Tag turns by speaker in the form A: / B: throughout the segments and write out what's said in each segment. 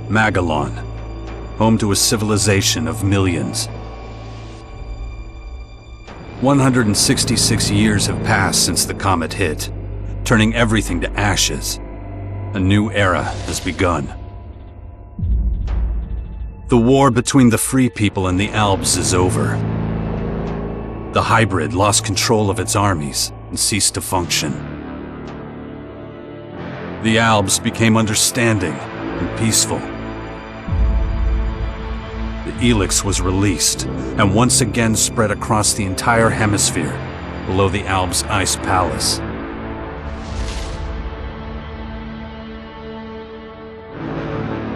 A: Magalan, home to a civilization of millions. 166 years have passed since the comet hit, turning everything to ashes. A new era has begun. The war between the free people and the Alps is over. The hybrid lost control of its armies and ceased to function. The Alps became understanding and peaceful. The Elex was released and once again spread across the entire hemisphere below the Alps ice palace.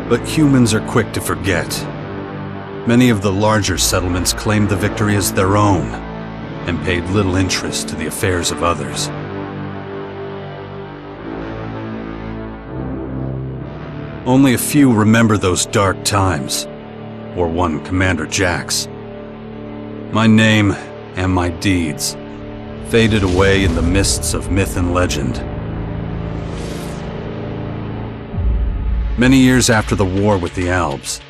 A: But humans are quick to forget. Many of the larger settlements claimed the victory as their own and paid little interest to the affairs of others. Only a few remember those dark times, or one Commander Jax. My name and my deeds faded away in the mists of myth and legend. Many years after the war with the Alps,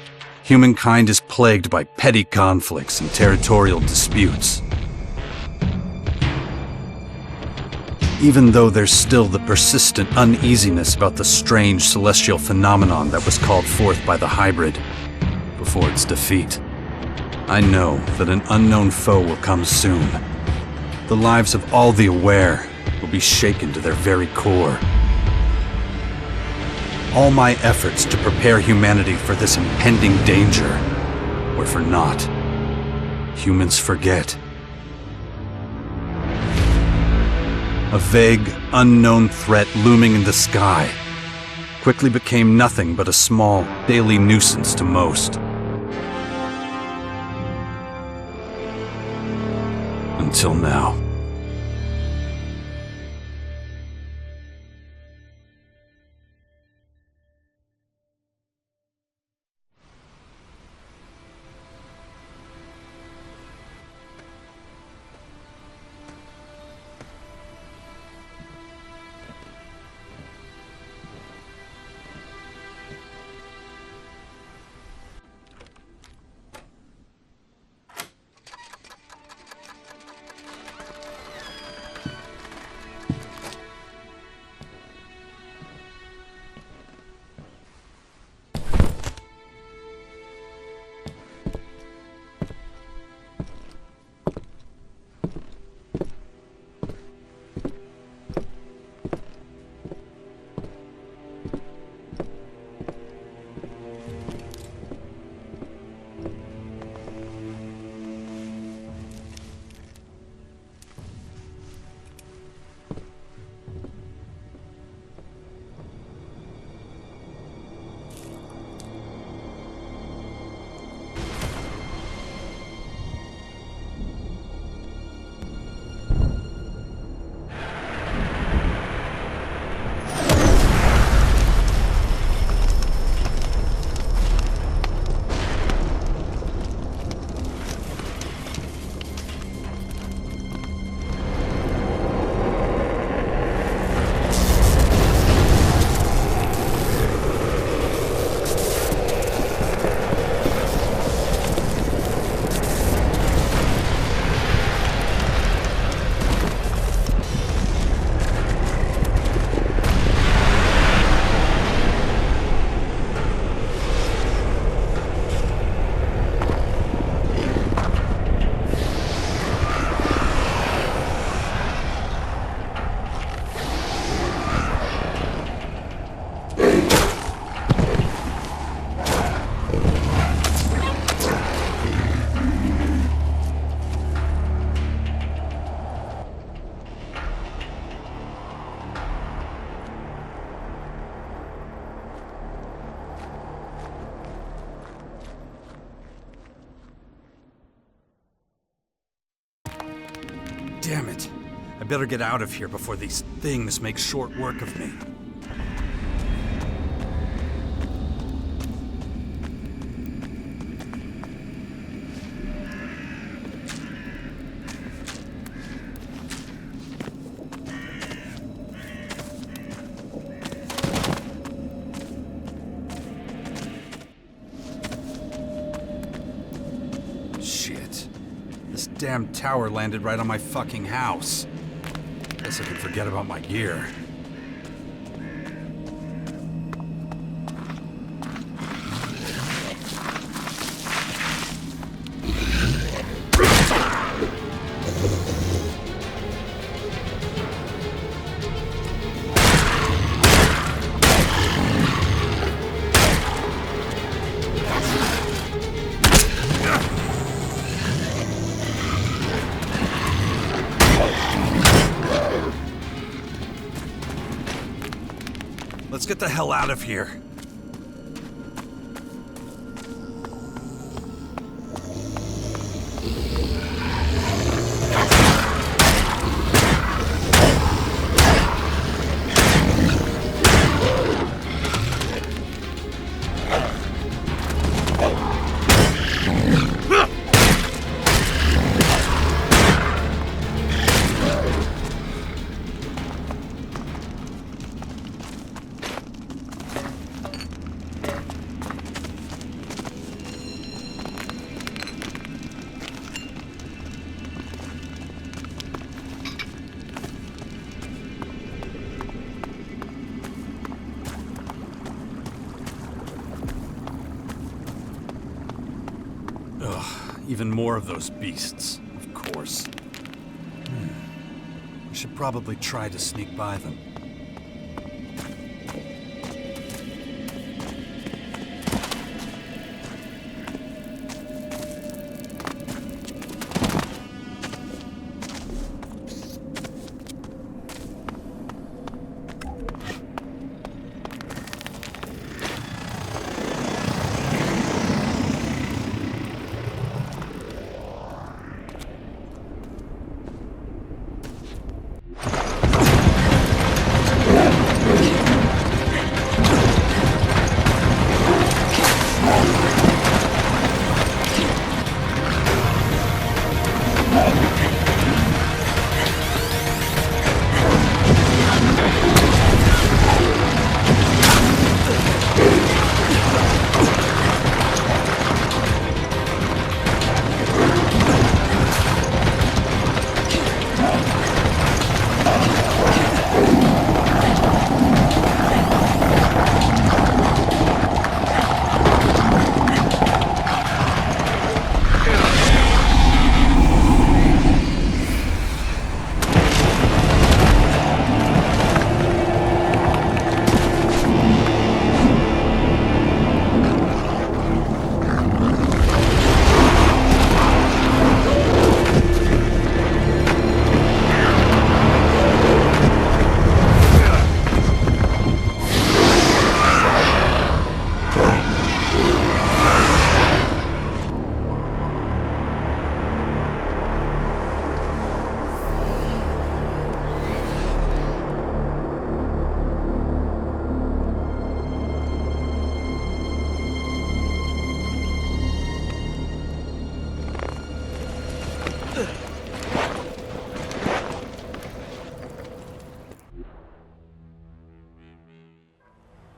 A: humankind is plagued by petty conflicts and territorial disputes. Even though there's still the persistent uneasiness about the strange celestial phenomenon that was called forth by the hybrid before its defeat, I know that an unknown foe will come soon. The lives of all the aware will be shaken to their very core. All my efforts to prepare humanity for this impending danger were for naught. Humans forget. A vague, unknown threat looming in the sky quickly became nothing but a small, daily nuisance to most. Until now. Damn it. I better get out of here before these things make short work of me. damn tower landed right on my fucking house. Guess I can forget about my gear. Let's get the hell out of here. Even more of those beasts, of course. I should probably try to sneak by them.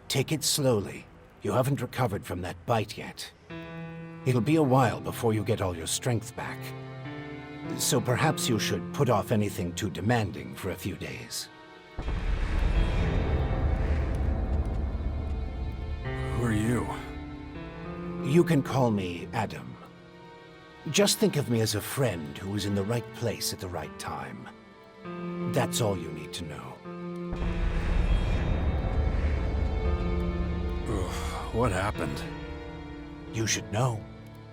B: Take it slowly. You haven't recovered from that bite yet. It'll be a while before you get all your strength back. So perhaps you should put off anything too demanding for a few days.
A: Who are you?
B: You can call me Adam. Just think of me as a friend who was in the right place at the right time. That's all you need to know.
A: What happened?
B: You should know.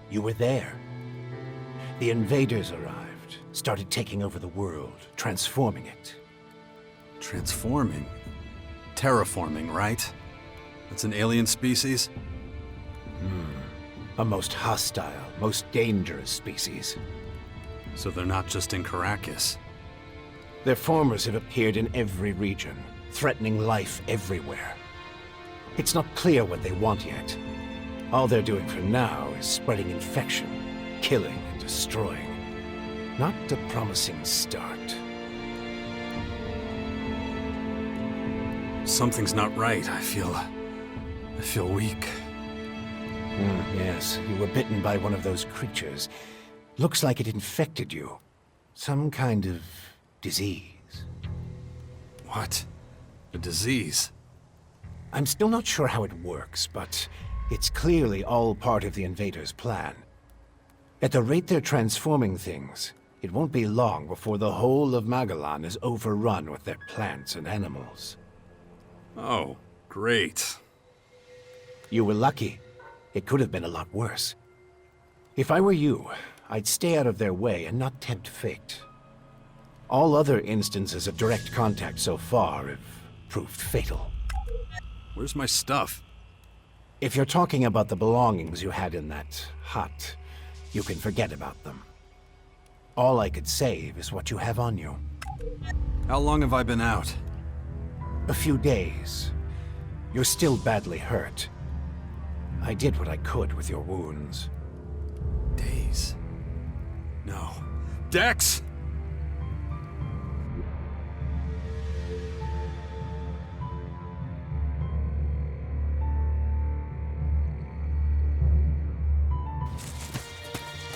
B: You were there. The invaders arrived, started taking over the world, transforming it.
A: Transforming? Terraforming, right? That's an alien species?
B: A most hostile, most dangerous species.
A: So they're not just in Caracas.
B: Their formers have appeared in every region, threatening life everywhere. It's not clear what they want yet. All they're doing for now is spreading infection, killing and destroying. Not a promising start.
A: Something's not right. I feel weak.
B: Yes, you were bitten by one of those creatures. Looks like it infected you. Some kind of disease.
A: What? A disease?
B: I'm still not sure how it works, but it's clearly all part of the invaders' plan. At the rate they're transforming things, it won't be long before the whole of Magalan is overrun with their plants and animals.
A: Oh, great.
B: You were lucky. It could have been a lot worse. If I were you, I'd stay out of their way and not tempt fate. All other instances of direct contact so far have proved fatal.
A: Where's my stuff?
B: If you're talking about the belongings you had in that hut, you can forget about them. All I could save is what you have on you.
A: How long have I been out?
B: A few days. You're still badly hurt. I did what I could with your wounds.
A: Days? No. Dex!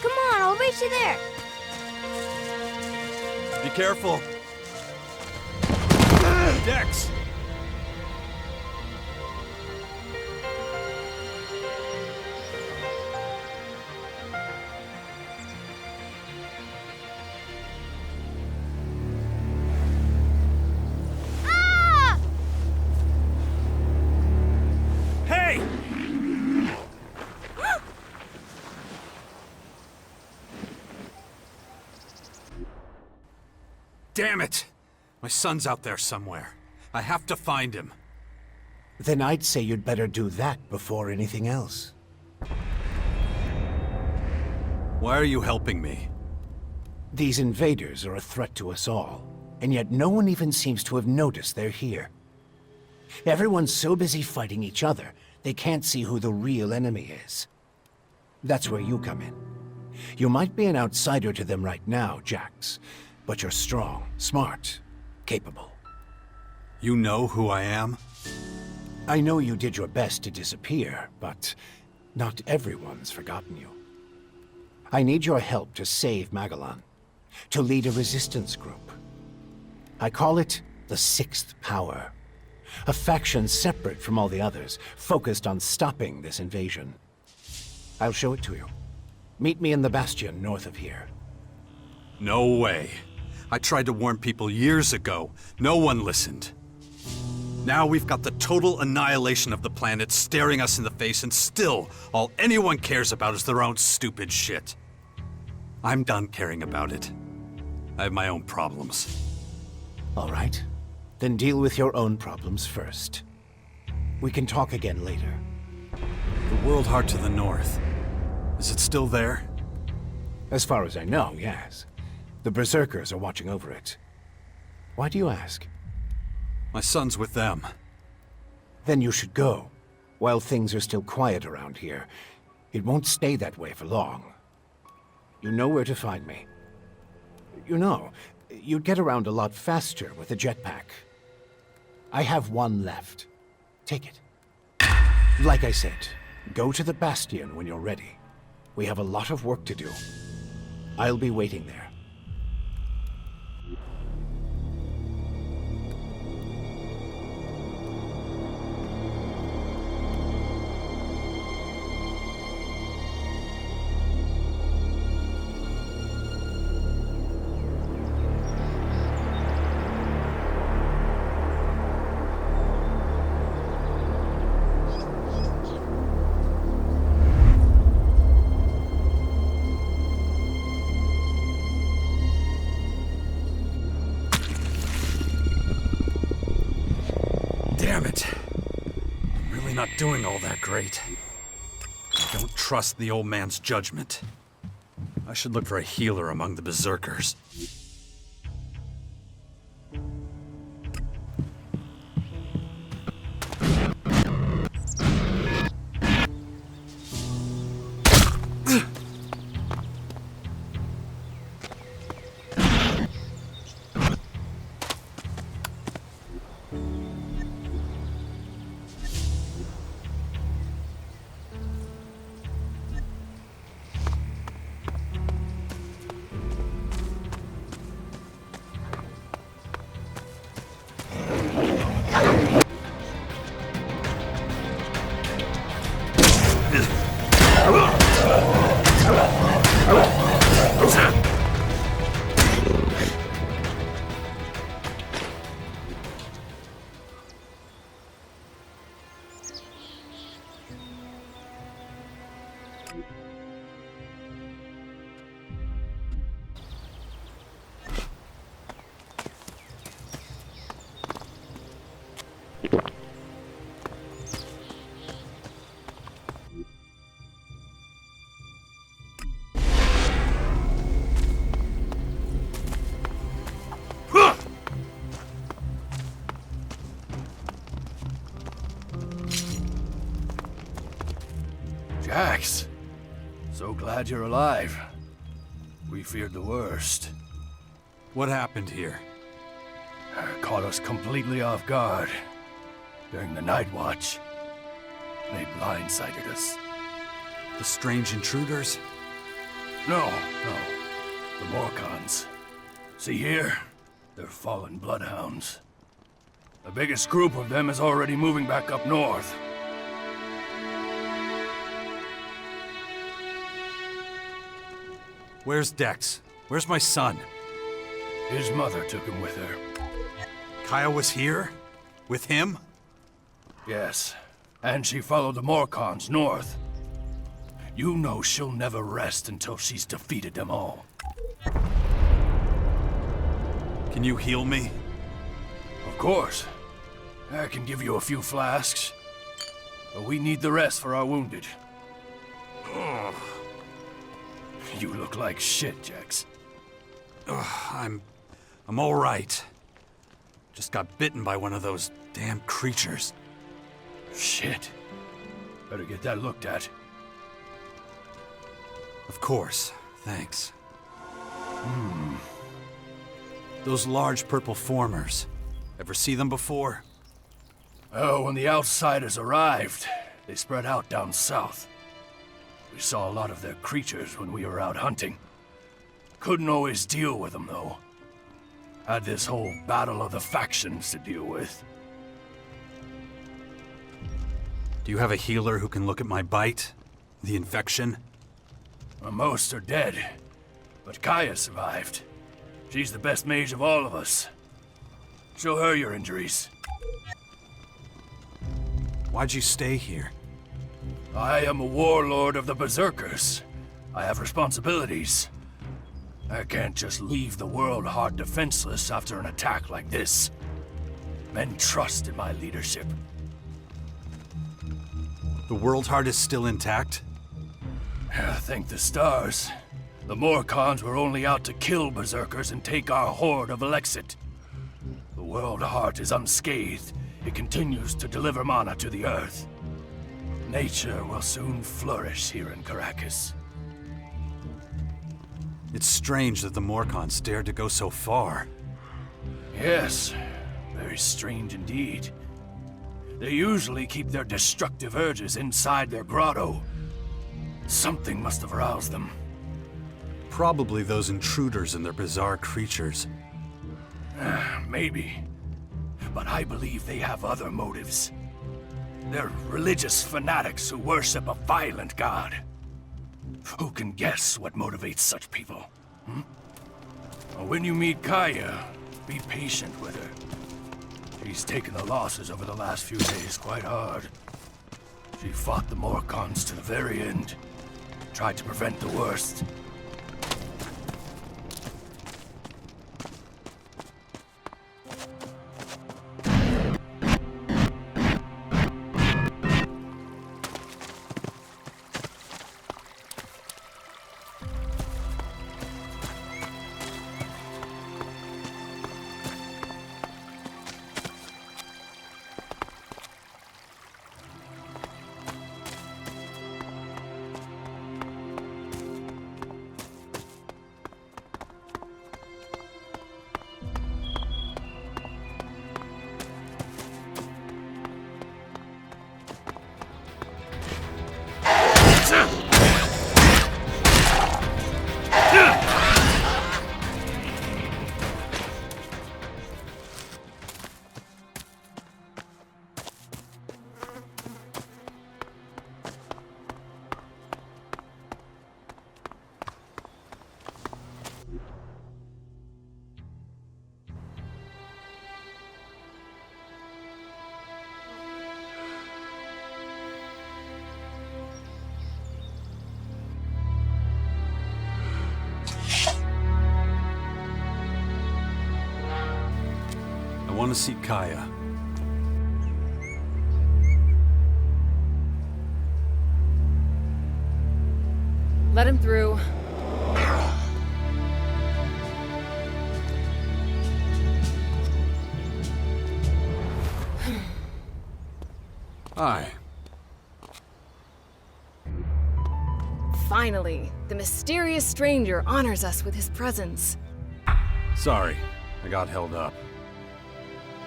C: Come on, I'll race you there.
A: Be careful! Dex!
C: Ah!
A: Hey! Damn it! My son's out there somewhere. I have to find him.
B: Then I'd say you'd better do that before anything else.
A: Why are you helping me?
B: These invaders are a threat to us all, and yet no one even seems to have noticed they're here. Everyone's so busy fighting each other, they can't see who the real enemy is. That's where you come in. You might be an outsider to them right now, Jax, but you're strong, smart, capable.
A: You know who I am?
B: I know you did your best to disappear, but not everyone's forgotten you. I need your help to save Magalan, to lead a resistance group. I call it the Sixth Power, a faction separate from all the others, focused on stopping this invasion. I'll show it to you. Meet me in the Bastion north of here.
A: No way. I tried to warn people years ago. No one listened. Now we've got the total annihilation of the planet staring us in the face, and still, all anyone cares about is their own stupid shit. I'm done caring about it. I have my own problems.
B: All right. Then deal with your own problems first. We can talk again later.
A: The World Heart to the north. Is it still there?
B: As far as I know, yes. The Berserkers are watching over it. Why do you ask?
A: My son's with them.
B: Then you should go. While things are still quiet around here, it won't stay that way for long. You know where to find me. You know, you'd get around a lot faster with a jetpack. I have one left. Take it. Like I said, go to the Bastion when you're ready. We have a lot of work to do. I'll be waiting there.
A: Damn it. I'm really not doing all that great. I don't trust the old man's judgment. I should look for a healer among the Berserkers.
D: Jax, so glad you're alive. We feared the worst.
A: What happened here?
D: Caught us completely off guard during the night watch. They blindsided us.
A: The strange intruders?
D: No. The Morcons. See here? They're fallen bloodhounds. The biggest group of them is already moving back up north.
A: Where's Dex? Where's my son?
D: His mother took him with her.
A: Kaya was here? With him?
D: Yes, and she followed the Morcons north. You know she'll never rest until she's defeated them all.
A: Can you heal me?
D: Of course. I can give you a few flasks. But we need the rest for our wounded. Ugh. You look like shit, Jax.
A: I'm all right. Just got bitten by one of those damn creatures.
D: Shit. Better get that looked at.
A: Of course. Thanks. Those large purple formers. Ever see them before?
D: Oh, when the outsiders arrived, they spread out down south. We saw a lot of their creatures when we were out hunting. Couldn't always deal with them, though. Had this whole battle of the factions to deal with.
A: Do you have a healer who can look at my bite? The infection?
D: Well, most are dead, but Kaya survived. She's the best mage of all of us. Show her your injuries.
A: Why'd you stay here?
D: I am a warlord of the Berserkers. I have responsibilities. I can't just leave the world hard defenseless after an attack like this. Men trust in my leadership.
A: The World Heart is still intact?
D: Thank the stars. The Morcons were only out to kill Berserkers and take our horde of Elexit. The World Heart is unscathed. It continues to deliver mana to the Earth. Nature will soon flourish here in Caracas.
A: It's strange that the Morcons dared to go so far.
D: Yes, very strange indeed. They usually keep their destructive urges inside their grotto. Something must have aroused them.
A: Probably those intruders and their bizarre creatures.
D: Maybe. But I believe they have other motives. They're religious fanatics who worship a violent god. Who can guess what motivates such people? Well, when you meet Kaya, be patient with her. She's taken the losses over the last few days quite hard. She fought the Morcons to the very end. Tried to prevent the worst.
A: I want to see Kaya.
E: Let him through.
A: Hi.
E: Finally, the mysterious stranger honors us with his presence.
A: Sorry, I got held up.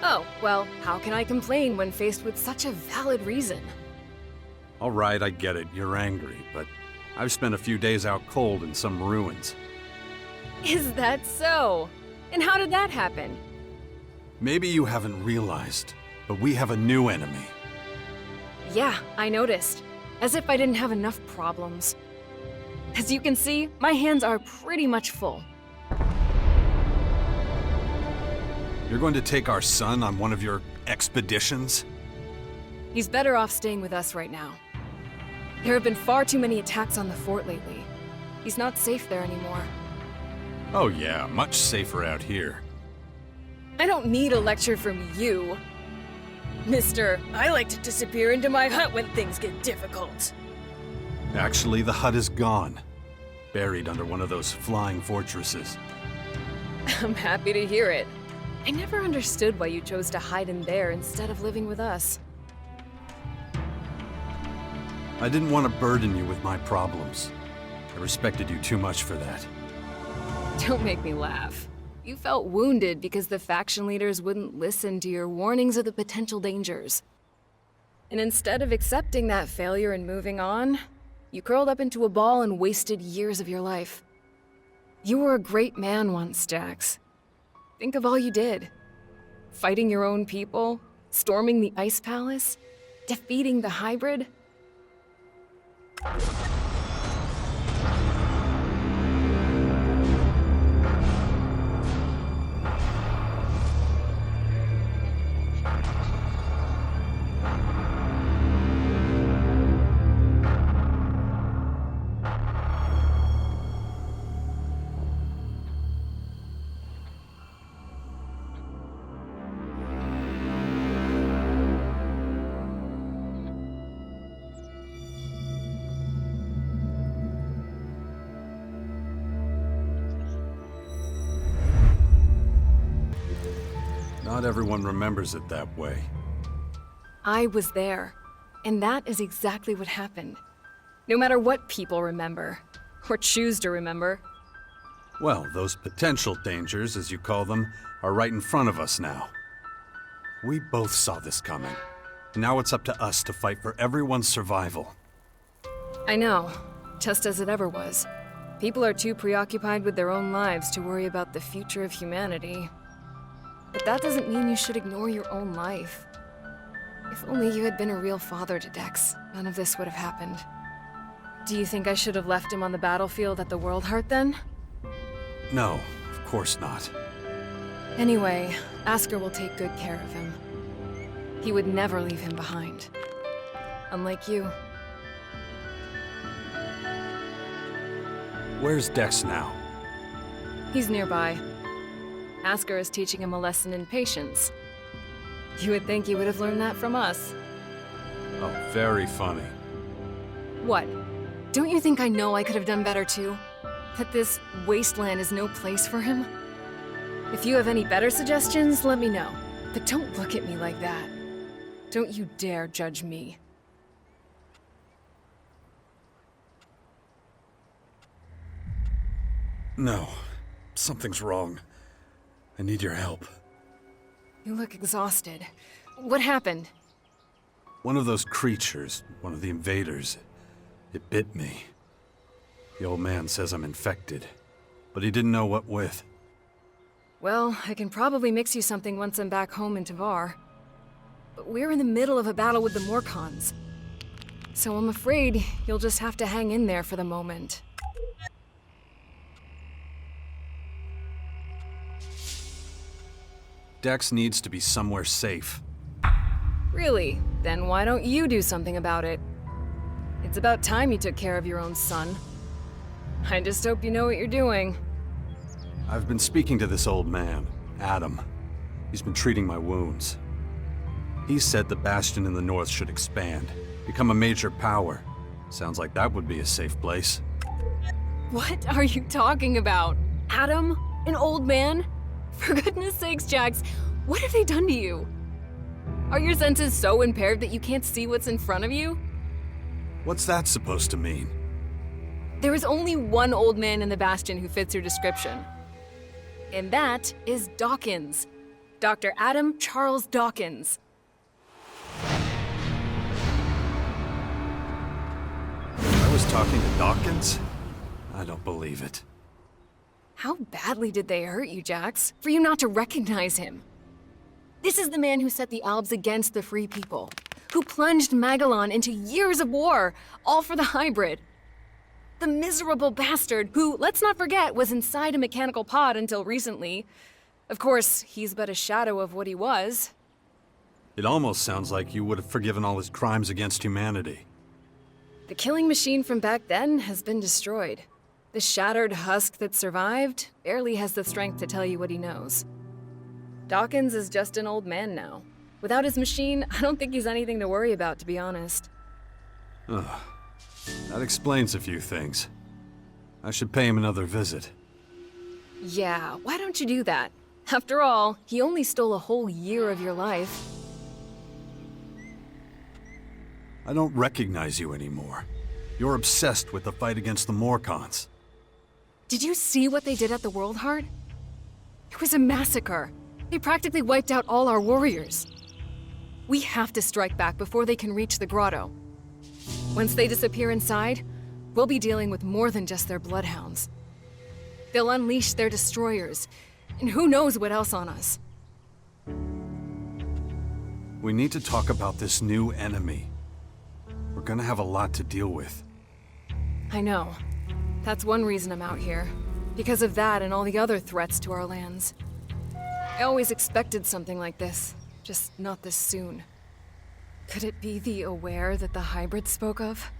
E: Oh, well, how can I complain when faced with such a valid reason?
A: All right, I get it, you're angry, but I've spent a few days out cold in some ruins.
E: Is that so? And how did that happen?
A: Maybe you haven't realized, but we have a new enemy.
E: Yeah, I noticed. As if I didn't have enough problems. As you can see, my hands are pretty much full.
A: You're going to take our son on one of your expeditions?
E: He's better off staying with us right now. There have been far too many attacks on the fort lately. He's not safe there anymore.
A: Oh yeah, much safer out here.
E: I don't need a lecture from you. Mister, I like to disappear into my hut when things get difficult.
A: Actually, the hut is gone. Buried under one of those flying fortresses.
E: I'm happy to hear it. I never understood why you chose to hide in there instead of living with us.
A: I didn't want to burden you with my problems. I respected you too much for that.
E: Don't make me laugh. You felt wounded because the faction leaders wouldn't listen to your warnings of the potential dangers. And instead of accepting that failure and moving on, you curled up into a ball and wasted years of your life. You were a great man once, Jax. Think of all you did. Fighting your own people, storming the Ice Palace, defeating the hybrid.
A: Not everyone remembers it that way.
E: I was there, and that is exactly what happened. No matter what people remember, or choose to remember.
A: Well, those potential dangers, as you call them, are right in front of us now. We both saw this coming. Now it's up to us to fight for everyone's survival.
E: I know, just as it ever was. People are too preoccupied with their own lives to worry about the future of humanity. But that doesn't mean you should ignore your own life. If only you had been a real father to Dex, none of this would have happened. Do you think I should have left him on the battlefield at the World Heart then?
A: No, of course not.
E: Anyway, Asker will take good care of him. He would never leave him behind. Unlike you.
A: Where's Dex now?
E: He's nearby. Asker is teaching him a lesson in patience. You would think he would have learned that from us.
A: Oh, very funny.
E: What? Don't you think I know I could have done better too? That this wasteland is no place for him? If you have any better suggestions, let me know. But don't look at me like that. Don't you dare judge me.
A: No, something's wrong. I need your help.
E: You look exhausted. What happened?
A: One of those creatures, one of the invaders, it bit me. The old man says I'm infected, but he didn't know what with.
E: Well, I can probably mix you something once I'm back home in Tavar. But we're in the middle of a battle with the Morkons. So I'm afraid you'll just have to hang in there for the moment.
A: Dex needs to be somewhere safe.
E: Really? Then why don't you do something about it? It's about time you took care of your own son. I just hope you know what you're doing.
A: I've been speaking to this old man, Adam. He's been treating my wounds. He said the Bastion in the north should expand, become a major power. Sounds like that would be a safe place.
E: What are you talking about? Adam? An old man? For goodness sakes, Jax, what have they done to you? Are your senses so impaired that you can't see what's in front of you?
A: What's that supposed to mean?
E: There is only one old man in the Bastion who fits your description. And that is Dawkins. Dr. Adam Charles Dawkins.
A: I was talking to Dawkins? I don't believe it.
E: How badly did they hurt you, Jax, for you not to recognize him? This is the man who set the Albs against the Free People, who plunged Magalan into years of war, all for the hybrid. The miserable bastard who, let's not forget, was inside a mechanical pod until recently. Of course, he's but a shadow of what he was.
A: It almost sounds like you would have forgiven all his crimes against humanity.
E: The killing machine from back then has been destroyed. The shattered husk that survived barely has the strength to tell you what he knows. Dawkins is just an old man now. Without his machine, I don't think he's anything to worry about, to be honest.
A: Ugh. That explains a few things. I should pay him another visit.
E: Yeah, why don't you do that? After all, he only stole a whole year of your life.
A: I don't recognize you anymore. You're obsessed with the fight against the Morcons.
E: Did you see what they did at the World Heart? It was a massacre. They practically wiped out all our warriors. We have to strike back before they can reach the grotto. Once they disappear inside, we'll be dealing with more than just their bloodhounds. They'll unleash their destroyers, and who knows what else on us.
A: We need to talk about this new enemy. We're gonna have a lot to deal with.
E: I know. That's one reason I'm out here. Because of that and all the other threats to our lands. I always expected something like this, just not this soon. Could it be the Aware that the hybrid spoke of?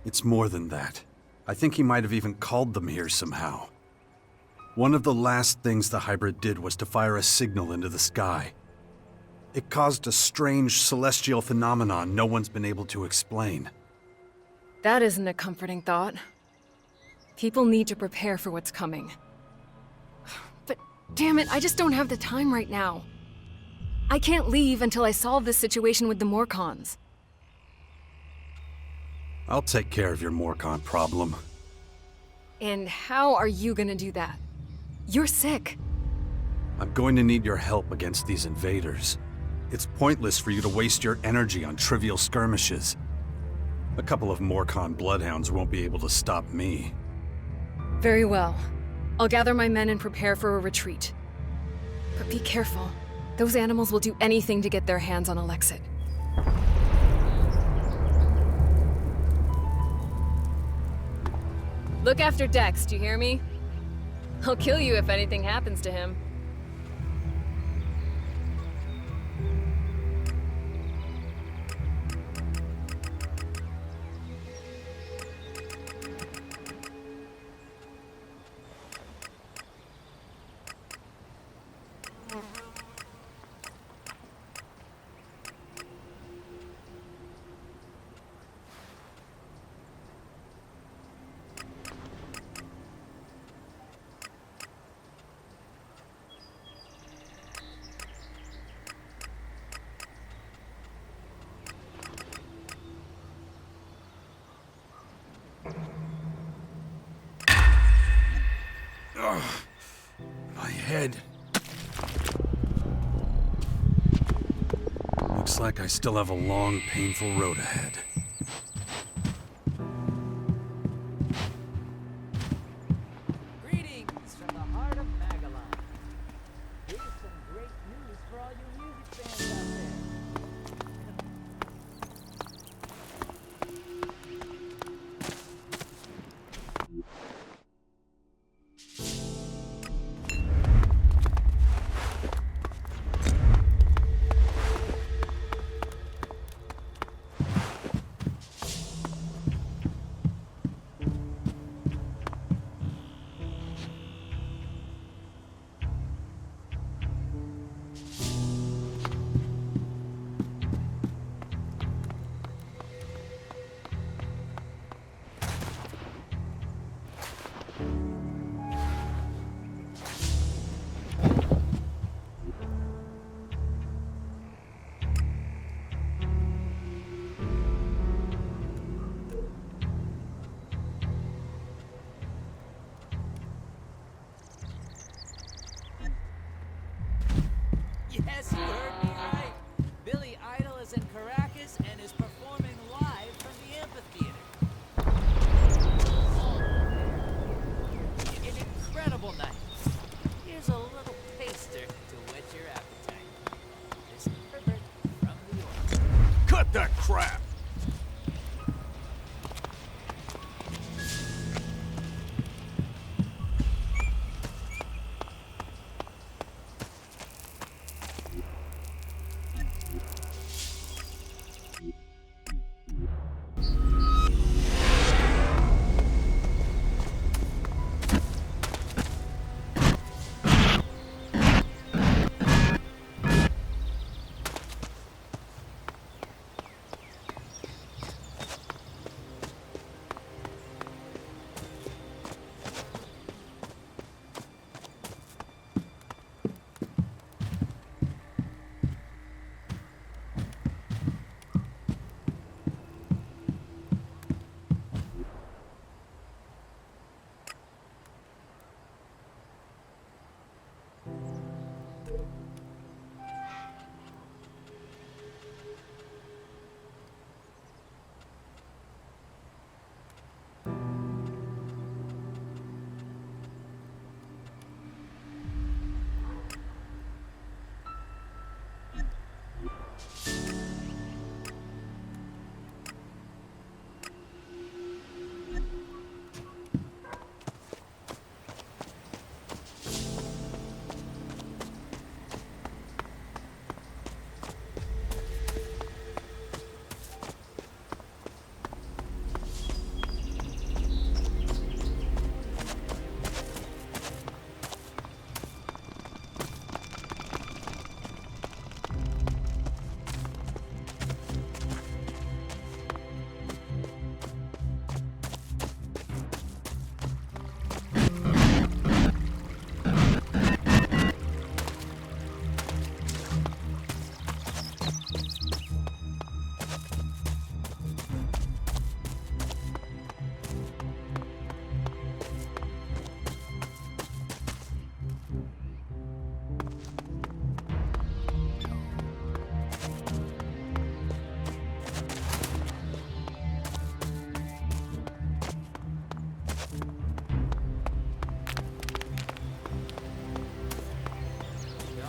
A: It's more than that. I think he might have even called them here somehow. One of the last things the hybrid did was to fire a signal into the sky. It caused a strange celestial phenomenon no one's been able to explain.
E: That isn't a comforting thought. People need to prepare for what's coming. But damn it, I just don't have the time right now. I can't leave until I solve this situation with the Morcons.
A: I'll take care of your Morcon problem.
E: And how are you gonna do that? You're sick.
A: I'm going to need your help against these invaders. It's pointless for you to waste your energy on trivial skirmishes. A couple of Morcon bloodhounds won't be able to stop me.
E: Very well. I'll gather my men and prepare for a retreat. But be careful. Those animals will do anything to get their hands on Alexit. Look after Dex, do you hear me? I'll kill you if anything happens to him.
A: My head. Looks like I still have a long, painful road ahead.
F: Greetings from the heart of Magalan. Here's some great news for all you music fans out there. Yes, you heard me right. Billy Idol is in Caracas and is performing live from the amphitheater. An incredible night. Here's a little taster to whet your appetite. This is Herbert from New York.
D: Cut that crap!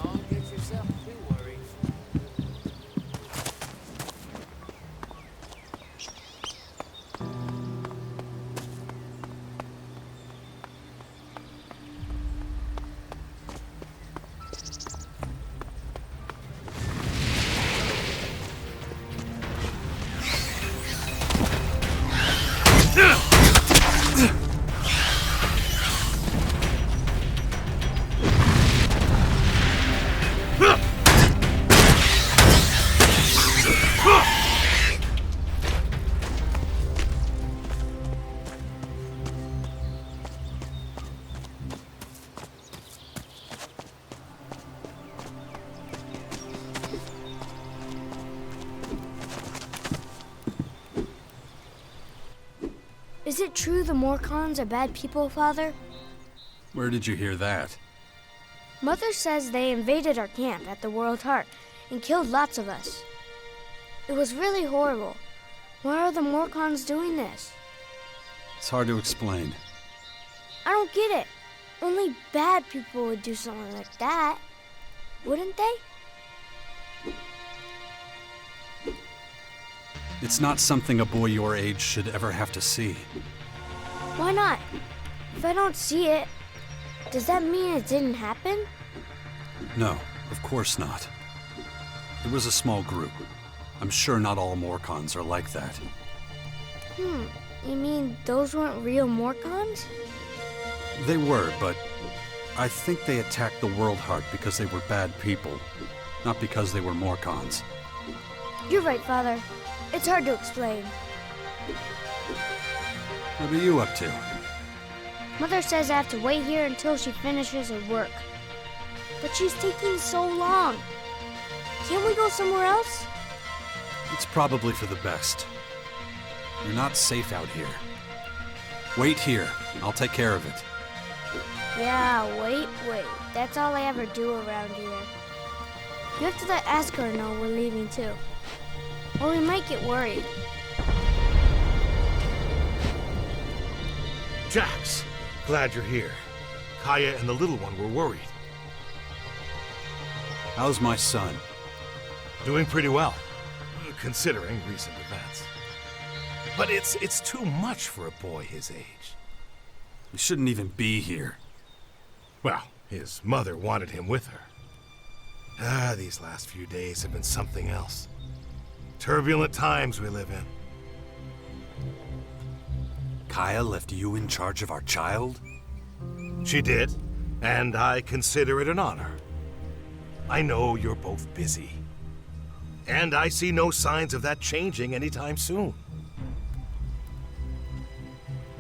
F: Don't get yourself too worried.
C: Is it true the Morcons are bad people, Father?
A: Where did you hear that?
C: Mother says they invaded our camp at the World Heart and killed lots of us. It was really horrible. Why are the Morcons doing this?
A: It's hard to explain.
C: I don't get it. Only bad people would do something like that, wouldn't they?
A: It's not something a boy your age should ever have to see.
C: Why not? If I don't see it, does that mean it didn't happen?
A: No, of course not. It was a small group. I'm sure not all Morcons are like that.
C: You mean those weren't real Morcons?
A: They were, but I think they attacked the World Heart because they were bad people, not because they were Morcons.
C: You're right, Father. It's hard to explain.
A: What are you up to?
C: Mother says I have to wait here until she finishes her work. But she's taking so long. Can't we go somewhere else?
A: It's probably for the best. You're not safe out here. Wait here. I'll take care of it.
C: Yeah, wait. That's all I ever do around here. You have to let Askar know we're leaving too. Or we might get worried.
G: Jax, glad you're here. Kaya and the little one were worried.
A: How's my son?
G: Doing pretty well, considering recent events. But it's too much for a boy his age.
A: He shouldn't even be here.
G: Well, his mother wanted him with her. These last few days have been something else. Turbulent times we live in.
A: Kaya left you in charge of our child?
G: She did, and I consider it an honor. I know you're both busy. And I see no signs of that changing anytime soon.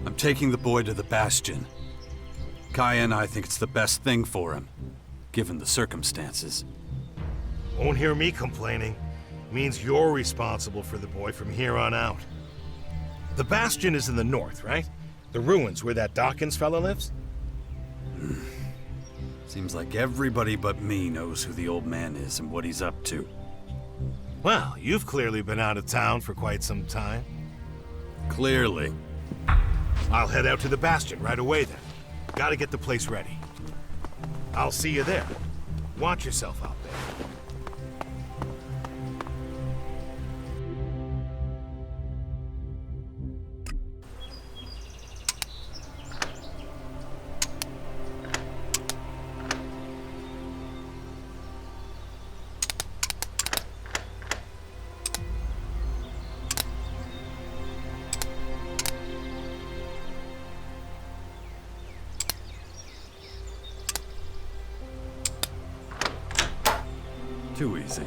A: I'm taking the boy to the Bastion. Kaya and I think it's the best thing for him, given the circumstances.
G: Won't hear me complaining. Means you're responsible for the boy from here on out. The Bastion is in the north, right? The ruins where that Dawkins fella lives?
A: Seems like everybody but me knows who the old man is and what he's up to.
G: Well, you've clearly been out of town for quite some time.
A: Clearly.
G: I'll head out to the Bastion right away then. Gotta get the place ready. I'll see you there. Watch yourself out there.
A: Too easy.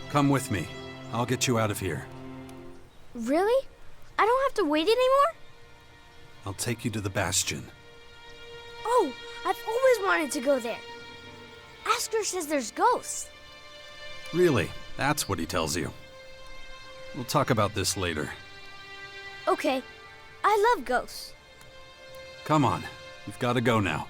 A: Come with me. I'll get you out of here.
C: Really? I don't have to wait anymore?
A: I'll take you to the Bastion.
C: Oh, I've always wanted to go there. Askar says there's ghosts.
A: Really? That's what he tells you. We'll talk about this later.
C: Okay, I love ghosts.
A: Come on. We've got to go now.